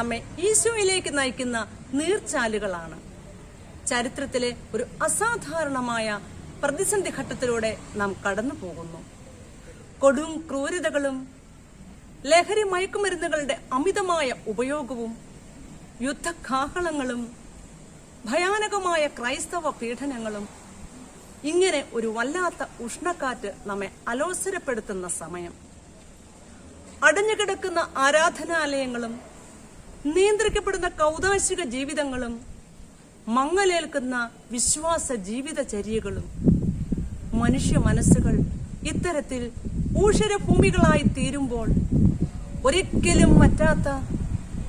നമ്മെ ഈശോയിലേക്ക് നയിക്കുന്ന നീർച്ചാലുകളാണ്. ചരിത്രത്തിലെ ഒരു അസാധാരണമായ പ്രതിസന്ധി ഘട്ടത്തിലൂടെ നാം കടന്നു പോകുന്നു. കൊടും ക്രൂരതകളും ലഹരി മയക്കുമരുന്നുകളുടെ അമിതമായ ഉപയോഗവും യുദ്ധകാഹളങ്ങളും ഭയാനകമായ ക്രൈസ്തവ പീഡനങ്ങളും, ഇങ്ങനെ ഒരു വല്ലാത്ത ഉഷ്ണക്കാറ്റ് നമ്മെ അലോസരപ്പെടുത്തുന്ന സമയം. അടഞ്ഞുകിടക്കുന്ന ആരാധനാലയങ്ങളും നിയന്ത്രിക്കപ്പെടുന്ന കൗതാശിക ജീവിതങ്ങളും മങ്ങലേൽക്കുന്ന വിശ്വാസ ജീവിതചര്യകളും, മനുഷ്യ മനസ്സുകൾ ഇത്തരത്തിൽ ഊഷരഭൂമികളായി തീരുമ്പോൾ ഒരിക്കലും പറ്റാത്ത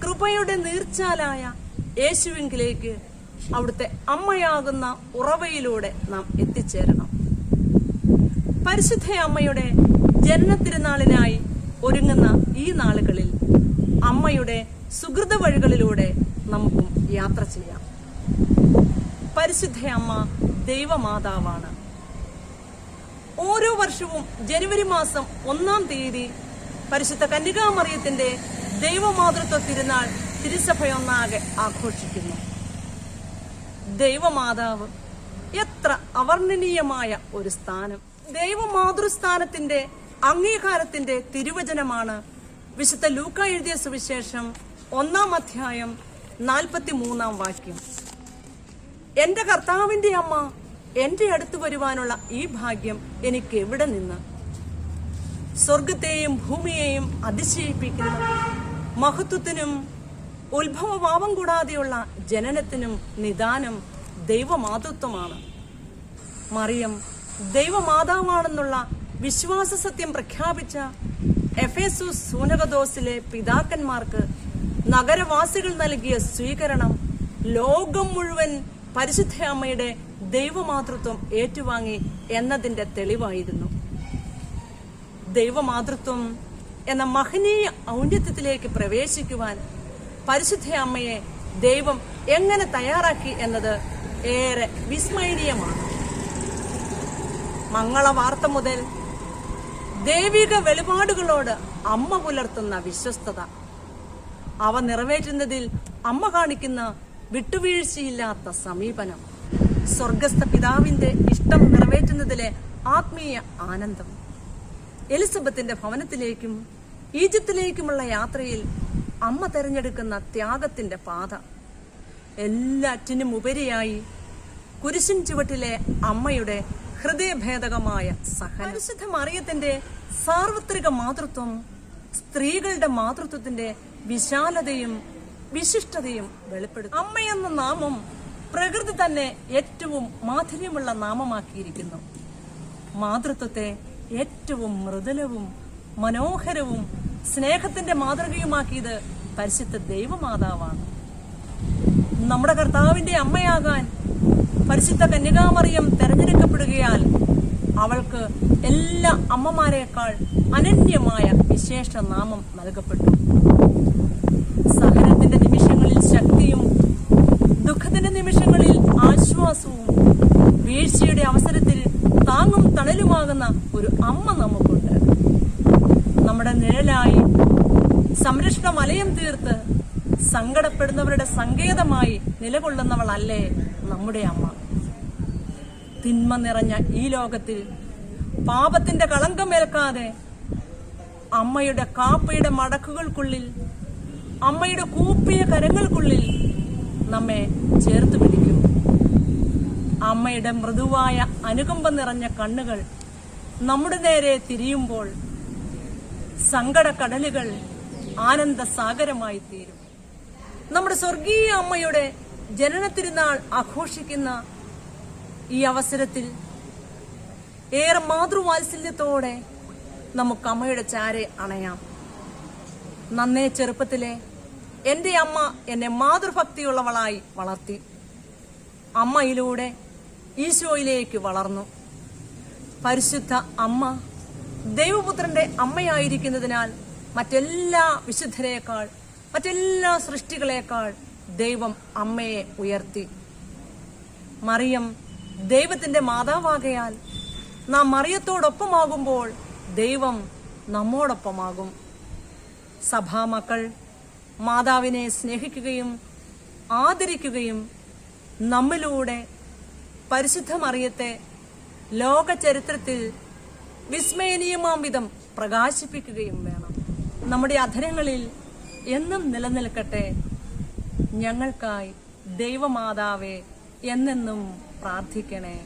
കൃപയുടെ നീർച്ചാലായ യേശുവിങ്കിലേക്ക്, അവിടുത്തെ അമ്മയാകുന്ന ഉറവയിലൂടെ നാം എത്തിച്ചേരണം. പരിശുദ്ധ അമ്മയുടെ ജന്മത്തിരുനാളിനായി ഒരുങ്ങുന്ന ഈ നാളുകളിൽ അമ്മയുടെ സുഹൃത വഴികളിലൂടെ നമുക്കും യാത്ര ചെയ്യാം. പരിശുദ്ധ അമ്മ ദൈവമാതാവാണ്. ഓരോ വർഷവും ജനുവരി മാസം 1-ാം തീയതി പരിശുദ്ധ കന്യകാമറിയത്തിന്റെ ദൈവമാതൃത്വ തിരുനാൾ തിരുസഭയൊന്നാകെ ആഘോഷിക്കുന്നു. ദൈവമാതാവ് എത്ര അവർണ്ണനീയമായ ഒരു സ്ഥാനം! ദൈവമാതൃസ്ഥാനത്തിന്റെ അംഗീകാരത്തിന്റെ തിരുവചനമാണ് വിശുദ്ധ ലൂക്കാ എഴുതിയ സുവിശേഷം 1-ാം അധ്യായം 43-ാം വാക്യം. എന്റെ കർത്താവിന്റെ അമ്മ എന്റെ അടുത്ത് വരുവാനുള്ള ഈ ഭാഗ്യം എനിക്ക് എവിടെ നിന്ന്? സ്വർഗത്തെയും ഭൂമിയെയും അതിശയിപ്പിക്കുന്ന മഹത്വത്തിനും ഉത്ഭവഭാവം കൂടാതെയുള്ള ജനനത്തിനും നിദാനം ദൈവമാതൃത്വമാണ്. മറിയം ദൈവമാതാവാണെന്നുള്ള വിശ്വാസ സത്യം പ്രഖ്യാപിച്ച എഫേസുസ് സൂനകദോസിലെ പിതാക്കന്മാർക്ക് നഗരവാസികൾ നൽകിയ സ്വീകരണം ലോകം മുഴുവൻ പരിശുദ്ധ അമ്മയുടെ ദൈവമാതൃത്വം ഏറ്റുവാങ്ങി എന്നതിന്റെ തെളിവായിരുന്നു. ദൈവമാതൃത്വം എന്ന മഹനീയ ഔന്നത്യത്തിലേക്ക് പ്രവേശിക്കുവാൻ പരിശുദ്ധ അമ്മയെ ദൈവം എങ്ങനെ തയ്യാറാക്കി എന്നത് ഏറെ വിസ്മരണീയമാണ്. മംഗളവാർത്ത മുതൽ ദൈവിക വെളിപാടുകളോട് അമ്മ പുലർത്തുന്ന വിശ്വസ്തത, അവ നിറവേറ്റുന്നതിൽ അമ്മ കാണിക്കുന്ന വിട്ടുവീഴ്ചയില്ലാത്ത സമീപനം, സ്വർഗസ്ഥ പിതാവിന്റെ ഇഷ്ടം നിറവേറ്റുന്നതിലെ ആത്മീയ ആനന്ദം, എലിസബത്തിന്റെ ഭവനത്തിലേക്കും ഈജിപ്തിലേക്കുമുള്ള യാത്രയിൽ അമ്മ തെരഞ്ഞെടുക്കുന്ന ത്യാഗത്തിന്റെ പാത, എല്ലാറ്റിനും ഉപരിയായി കുരിശിൻ ചുവട്ടിലെ അമ്മയുടെ ഹൃദയഭേദകമായ സഹനം. പരിശുദ്ധ മറിയത്തിന്റെ സാർവത്രിക മാതൃത്വം സ്ത്രീകളുടെ മാതൃത്വത്തിന്റെ വിശാലതയും വിശിഷ്ടതയും വെളിപ്പെടുത്തും. അമ്മയെന്ന നാമം പ്രകൃതി തന്നെ ഏറ്റവും മാധുര്യമുള്ള നാമമാക്കിയിരിക്കുന്നു. മാതൃത്വത്തെ ഏറ്റവും മൃദുലവും മനോഹരവും സ്നേഹത്തിന്റെ മാതൃകയുമാക്കിയത് പരിശുദ്ധ ദൈവമാതാവാണ്. നമ്മുടെ കർത്താവിന്റെ അമ്മയാകാൻ പരിശുദ്ധ കന്യകാമറിയം തെരഞ്ഞെടുക്കപ്പെടുകയാൽ അവൾക്ക് എല്ലാ അമ്മമാരെക്കാൾ അനന്യമായ വിശേഷ നാമം നൽകപ്പെട്ടു. സഹനത്തിന്റെ നിമിഷങ്ങളിൽ ശക്തിയും ദുഃഖത്തിന്റെ നിമിഷങ്ങളിൽ ആശ്വാസവും വീഴ്ചയുടെ അവസരത്തിൽ താങ്ങും തണലുമാകുന്ന ഒരു അമ്മ നമുക്കുണ്ട്. നമ്മുടെ നിഴലായി സംരക്ഷണ വലയം തീർത്ത് സങ്കടപ്പെടുന്നവരുടെ സങ്കേതമായി നിലകൊള്ളുന്നവളല്ലേ നമ്മുടെ അമ്മ. തിന്മ നിറഞ്ഞ ഈ ലോകത്തിൽ പാപത്തിന്റെ കളങ്കമേൽക്കാതെ അമ്മയുടെ കാപ്പയുടെ മടക്കുകൾക്കുള്ളിൽ, അമ്മയുടെ കൂപ്പിയ കരങ്ങൾക്കുള്ളിൽ നമ്മെ ചേർത്ത് പിടിക്കും. അമ്മയുടെ മൃദുവായ അനുകമ്പ നിറഞ്ഞ കണ്ണുകൾ നമ്മുടെ നേരെ തിരിയുമ്പോൾ സങ്കടക്കടലുകൾ ആനന്ദസാഗരമായി തീരും. നമ്മുടെ സ്വർഗീയ അമ്മയുടെ ജനനത്തിരുനാൾ ആഘോഷിക്കുന്ന ഈ അവസരത്തിൽ ഏറെ മാതൃവാത്സല്യത്തോടെ നമുക്ക് അമ്മയുടെ ചാരെ അണയാം. നന്നേ ചെറുപ്പത്തിലെ എന്റെ അമ്മ എന്നെ മാതൃഭക്തിയുള്ളവളായി വളർത്തി. അമ്മയിലൂടെ ഈശോയിലേക്ക് വളർന്നു. പരിശുദ്ധ അമ്മ ദൈവപുത്രന്റെ അമ്മയായിരിക്കുന്നതിനാൽ മറ്റെല്ലാ വിശുദ്ധരേക്കാൾ, മറ്റെല്ലാ സൃഷ്ടികളെക്കാൾ ദൈവം അമ്മയെ ഉയർത്തി. മറിയം ദൈവത്തിന്റെ മാതാവാകയാൽ നാം മറിയത്തോടൊപ്പമാകുമ്പോൾ ദൈവം നമ്മോടൊപ്പമാകും. സഭാമക്കൾ മാതാവിനെ സ്നേഹിക്കുകയും ആദരിക്കുകയും നമ്മിലൂടെ പരിശുദ്ധ മറിയത്തെ ലോക ചരിത്രത്തിൽ വിസ്മയനീയമാം വിധം പ്രകാശിപ്പിക്കുകയും വേണം. നമ്മുടെ അധരങ്ങളിൽ എന്നും നിലനിൽക്കട്ടെ ഞങ്ങൾക്കായി ദൈവമാതാവേ എന്നെന്നും പ്രാർത്ഥിക്കണേ.